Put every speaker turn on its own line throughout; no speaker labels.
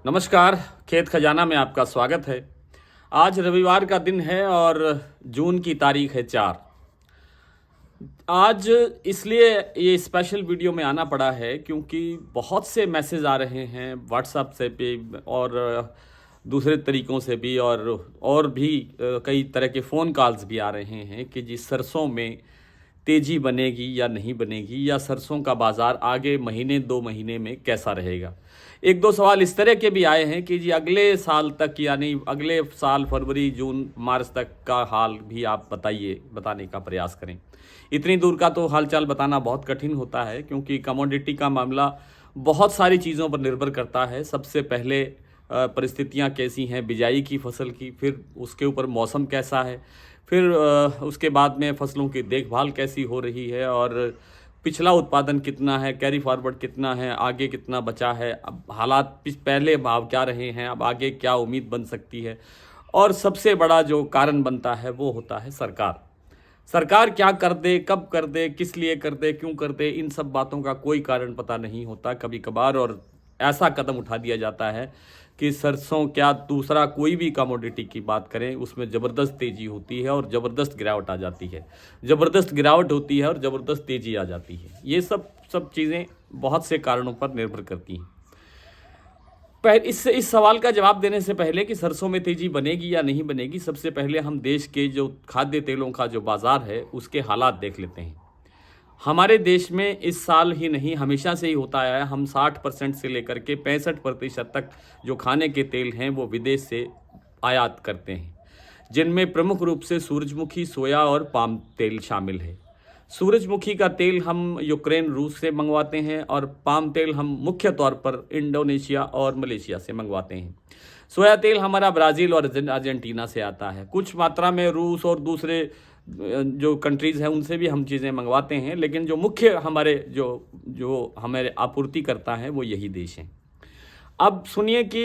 नमस्कार। खेत खजाना में आपका स्वागत है। आज रविवार का दिन है और जून की तारीख है 4। आज इसलिए ये स्पेशल वीडियो में आना पड़ा है क्योंकि बहुत से मैसेज आ रहे हैं व्हाट्सएप से भी और दूसरे तरीक़ों से भी और भी कई तरह के फ़ोन कॉल्स भी आ रहे हैं कि जी सरसों में तेज़ी बनेगी या नहीं बनेगी, या सरसों का बाज़ार आगे महीने 2 महीने में कैसा रहेगा। एक दो सवाल इस तरह के भी आए हैं कि जी अगले साल तक, यानी अगले साल फरवरी जून मार्च तक का हाल भी आप बताइए, बताने का प्रयास करें। इतनी दूर का तो हालचाल बताना बहुत कठिन होता है क्योंकि कमोडिटी का मामला बहुत सारी चीज़ों पर निर्भर करता है। सबसे पहले परिस्थितियां कैसी हैं बिजाई की फसल की, फिर उसके ऊपर मौसम कैसा है, फिर उसके बाद में फसलों की देखभाल कैसी हो रही है, और पिछला उत्पादन कितना है, कैरी फॉरवर्ड कितना है, आगे कितना बचा है, अब हालात पहले भाव क्या रहे हैं, अब आगे क्या उम्मीद बन सकती है। और सबसे बड़ा जो कारण बनता है वो होता है सरकार क्या कर दे, कब कर दे, किस लिए कर दे, क्यों कर दे, इन सब बातों का कोई कारण पता नहीं होता कभी कभार। और ऐसा कदम उठा दिया जाता है कि सरसों क्या दूसरा कोई भी कमोडिटी की बात करें उसमें ज़बरदस्त तेज़ी होती है और ज़बरदस्त गिरावट आ जाती है, ज़बरदस्त गिरावट होती है और ज़बरदस्त तेज़ी आ जाती है। ये सब चीज़ें बहुत से कारणों पर निर्भर करती हैं। इस सवाल का जवाब देने से पहले कि सरसों में तेज़ी बनेगी या नहीं बनेगी, सबसे पहले हम देश के जो खाद्य तेलों का जो बाज़ार है उसके हालात देख लेते हैं। हमारे देश में इस साल ही नहीं हमेशा से ही होता आया है, हम 60% से लेकर के 65% तक जो खाने के तेल हैं वो विदेश से आयात करते हैं, जिनमें प्रमुख रूप से सूरजमुखी, सोया और पाम तेल शामिल है। सूरजमुखी का तेल हम यूक्रेन, रूस से मंगवाते हैं और पाम तेल हम मुख्य तौर पर इंडोनेशिया और मलेशिया से मंगवाते हैं। सोया तेल हमारा ब्राज़ील और अर्जेंटीना से आता है। कुछ मात्रा में रूस और दूसरे जो कंट्रीज़ हैं उनसे भी हम चीज़ें मंगवाते हैं, लेकिन जो मुख्य हमारे जो हमारे आपूर्ति करता है वो यही देश हैं। अब सुनिए कि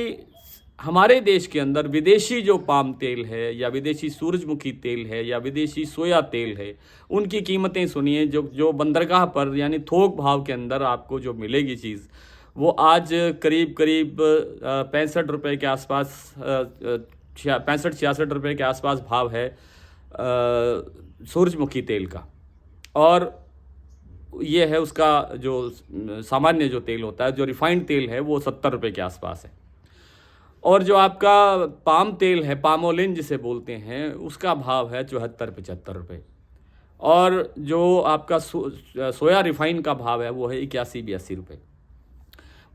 हमारे देश के अंदर विदेशी जो पाम तेल है या विदेशी सूरजमुखी तेल है या विदेशी सोया तेल है, उनकी कीमतें सुनिए। जो बंदरगाह पर यानी थोक भाव के अंदर आपको जो मिलेगी चीज़, वो आज करीब 65 रुपये के आसपास, 65-66 रुपये के आसपास भाव है सूरजमुखी तेल का। और ये है उसका जो सामान्य जो तेल होता है, जो रिफाइंड तेल है, वो 70 रुपये के आसपास है। और जो आपका पाम तेल है, पामोलिन जिसे बोलते हैं, उसका भाव है 74-75 रुपये। और जो आपका सोया रिफाइन का भाव है वो है 81-82 रुपये।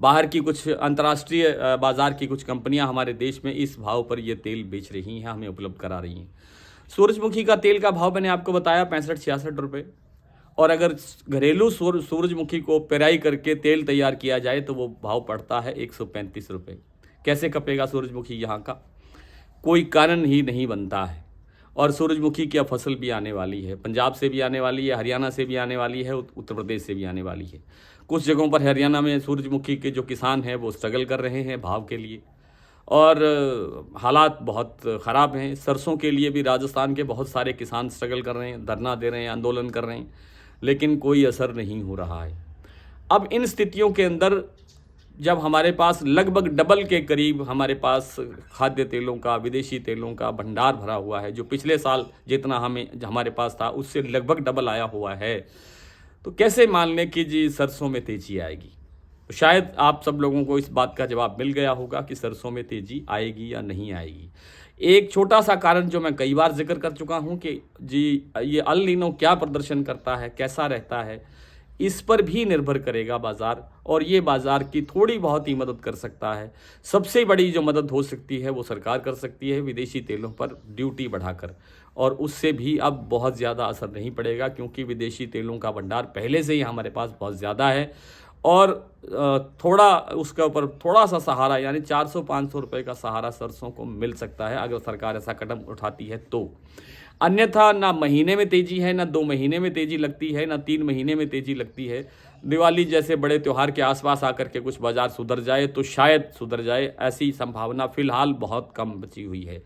बाहर की कुछ अंतर्राष्ट्रीय बाज़ार की कुछ कंपनियां हमारे देश में इस भाव पर ये तेल बेच रही हैं, हमें उपलब्ध करा रही हैं। सूरजमुखी का तेल का भाव मैंने आपको बताया 65-66 रुपये। और अगर घरेलू सूरजमुखी को पेराई करके तेल तैयार किया जाए तो वो भाव पड़ता है 135 रुपये। कैसे खपेगा सूरजमुखी यहाँ का? कोई कारण ही नहीं बनता है। और सूरजमुखी की अब फसल भी आने वाली है, पंजाब से भी आने वाली है, हरियाणा से भी आने वाली है, उत्तर प्रदेश से भी आने वाली है। कुछ जगहों पर हरियाणा में सूरजमुखी के जो किसान हैं वो स्ट्रगल कर रहे हैं भाव के लिए, और हालात बहुत ख़राब हैं। सरसों के लिए भी राजस्थान के बहुत सारे किसान स्ट्रगल कर रहे हैं, धरना दे रहे हैं, आंदोलन कर रहे हैं, लेकिन कोई असर नहीं हो रहा है। अब इन स्थितियों के अंदर जब हमारे पास लगभग डबल के करीब हमारे पास खाद्य तेलों का, विदेशी तेलों का भंडार भरा हुआ है, जो पिछले साल जितना हमारे पास था उससे लगभग डबल आया हुआ है, तो कैसे मान लें कि जी सरसों में तेज़ी आएगी? तो शायद आप सब लोगों को इस बात का जवाब मिल गया होगा कि सरसों में तेज़ी आएगी या नहीं आएगी। एक छोटा सा कारण जो मैं कई बार जिक्र कर चुका हूं कि जी ये अल नीनो क्या प्रदर्शन करता है, कैसा रहता है, इस पर भी निर्भर करेगा बाज़ार, और ये बाज़ार की थोड़ी बहुत ही मदद कर सकता है। सबसे बड़ी जो मदद हो सकती है वो सरकार कर सकती है विदेशी तेलों पर ड्यूटी बढ़ाकर, और उससे भी अब बहुत ज़्यादा असर नहीं पड़ेगा क्योंकि विदेशी तेलों का भंडार पहले से ही हमारे पास बहुत ज़्यादा है। और थोड़ा उसके ऊपर थोड़ा सा सहारा, यानी 400-500 रुपये का सहारा सरसों को मिल सकता है अगर सरकार ऐसा कदम उठाती है तो। अन्यथा ना महीने में तेज़ी है, ना 2 महीने में तेज़ी लगती है, ना 3 महीने में तेज़ी लगती है। दिवाली जैसे बड़े त्यौहार के आसपास आकर के कुछ बाज़ार सुधर जाए तो शायद सुधर जाए, ऐसी संभावना फ़िलहाल बहुत कम बची हुई है।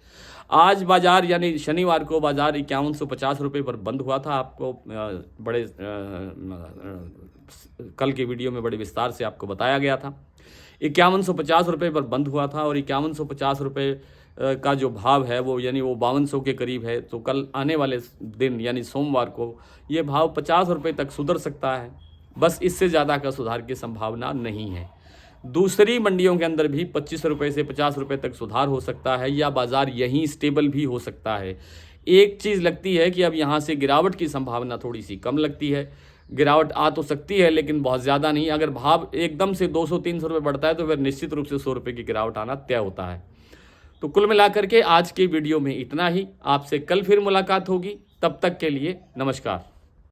आज बाज़ार यानी शनिवार को बाज़ार 5150 रुपये पर बंद हुआ था। आपको कल के वीडियो में बड़े विस्तार से आपको बताया गया था। 5150 रुपये पर बंद हुआ था और 5150 रुपये का जो भाव है वो यानी वो 5200 के करीब है। तो कल आने वाले दिन यानी सोमवार को ये भाव 50 रुपये तक सुधर सकता है, बस इससे ज़्यादा का सुधार की संभावना नहीं है। दूसरी मंडियों के अंदर भी 25 रुपये से 50 रुपये तक सुधार हो सकता है या बाज़ार यहीं स्टेबल भी हो सकता है। एक चीज़ लगती है कि अब यहाँ से गिरावट की संभावना थोड़ी सी कम लगती है। गिरावट आ तो सकती है लेकिन बहुत ज़्यादा नहीं। अगर भाव एकदम से 200-300 रुपये बढ़ता है तो फिर निश्चित रूप से 100 रुपये की गिरावट आना तय होता है। तो कुल मिलाकर के आज के वीडियो में इतना ही। आपसे कल फिर मुलाकात होगी, तब तक के लिए नमस्कार।